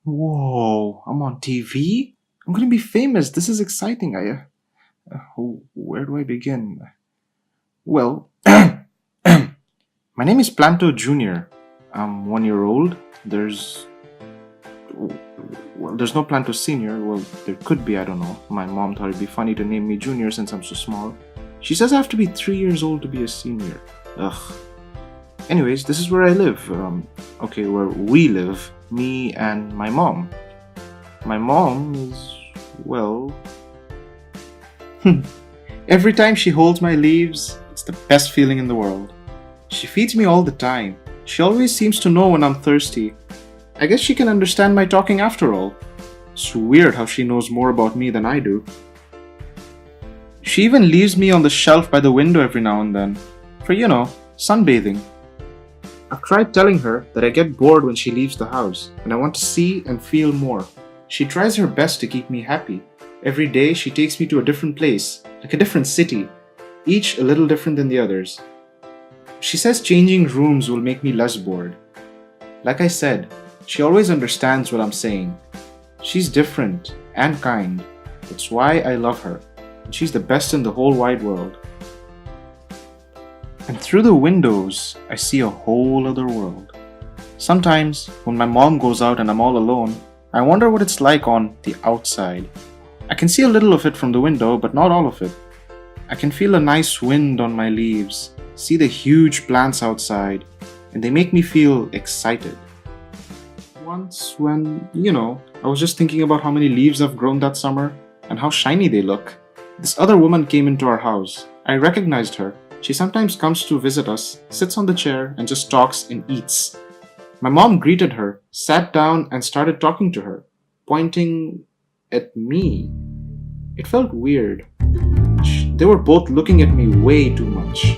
Whoa, I'm on TV? I'm gonna be famous. This is exciting. Where do I begin? Well, my name is Planto Jr. I'm 1 year old. There's no Planto Senior. Well, there could be, I don't know. My mom thought it'd be funny to name me Junior since I'm so small. She says I have to be 3 years old to be a senior. Ugh. Anyways, this is where I live. Where we live. Me and my mom. My mom is, well... Every time she holds my leaves, it's the best feeling in the world. She feeds me all the time. She always seems to know when I'm thirsty. I guess she can understand my talking after all. It's weird how she knows more about me than I do. She even leaves me on the shelf by the window every now and then, for, sunbathing. I've tried telling her that I get bored when she leaves the house, and I want to see and feel more. She tries her best to keep me happy. Every day she takes me to a different place, like a different city, each a little different than the others. She says changing rooms will make me less bored. Like I said, she always understands what I'm saying. She's different and kind. That's why I love her, and she's the best in the whole wide world. And through the windows, I see a whole other world. Sometimes, when my mom goes out and I'm all alone, I wonder what it's like on the outside. I can see a little of it from the window, but not all of it. I can feel a nice wind on my leaves, see the huge plants outside, and they make me feel excited. Once when, I was just thinking about how many leaves I've grown that summer and how shiny they look, this other woman came into our house. I recognized her. She sometimes comes to visit us, sits on the chair, and just talks and eats. My mom greeted her, sat down, and started talking to her, pointing at me. It felt weird. They were both looking at me way too much.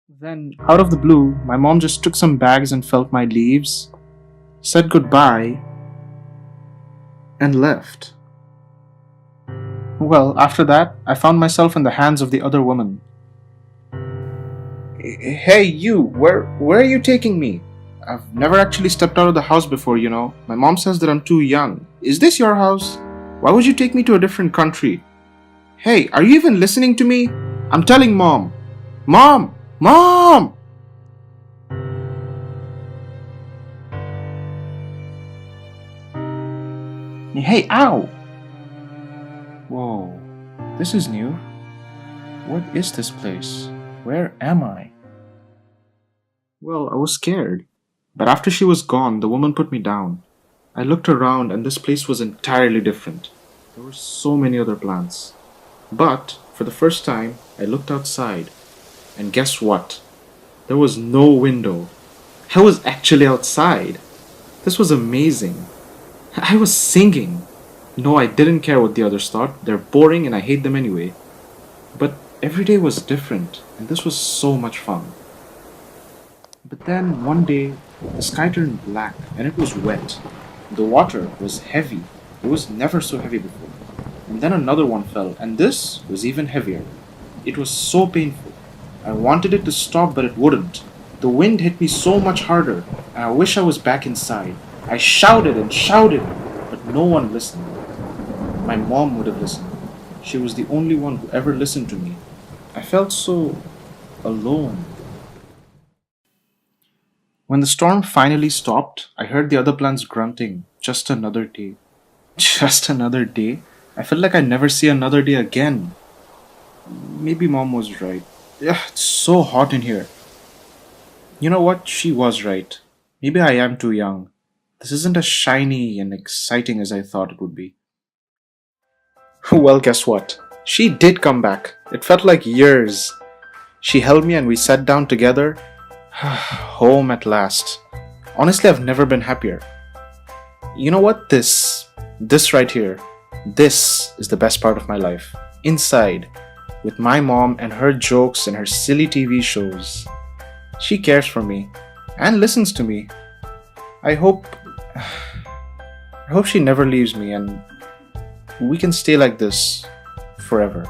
Then, out of the blue, my mom just took some bags and felt my leaves, said goodbye, and left. Well, after that, I found myself in the hands of the other woman. Hey, you, where are you taking me? I've never actually stepped out of the house before, My mom says that I'm too young. Is this your house? Why would you take me to a different country? Hey, are you even listening to me? I'm telling Mom. Mom! Mom! Hey, ow! Whoa, this is new. What is this place? Where am I? Well, I was scared. But after she was gone, the woman put me down. I looked around and this place was entirely different. There were so many other plants. But, for the first time, I looked outside. And guess what? There was no window. I was actually outside. This was amazing. I was singing. No, I didn't care what the others thought. They're boring and I hate them anyway. But every day was different, and this was so much fun. But then one day, the sky turned black and it was wet. The water was heavy. It was never so heavy before. And then another one fell, and this was even heavier. It was so painful. I wanted it to stop, but it wouldn't. The wind hit me so much harder, and I wish I was back inside. I shouted and shouted, but no one listened. My mom would have listened. She was the only one who ever listened to me. I felt so alone. When the storm finally stopped, I heard the other plants grunting. Just another day. Just another day? I felt like I'd never see another day again. Maybe Mom was right. Yeah, it's so hot in here. You know what? She was right. Maybe I am too young. This isn't as shiny and exciting as I thought it would be. Well, guess what? She did come back. It felt like years. She held me and we sat down together. Home at last. Honestly, I've never been happier. You know what? This right here. This is the best part of my life. Inside. With my mom and her jokes and her silly TV shows. She cares for me. And listens to me. I hope she never leaves me and we can stay like this forever.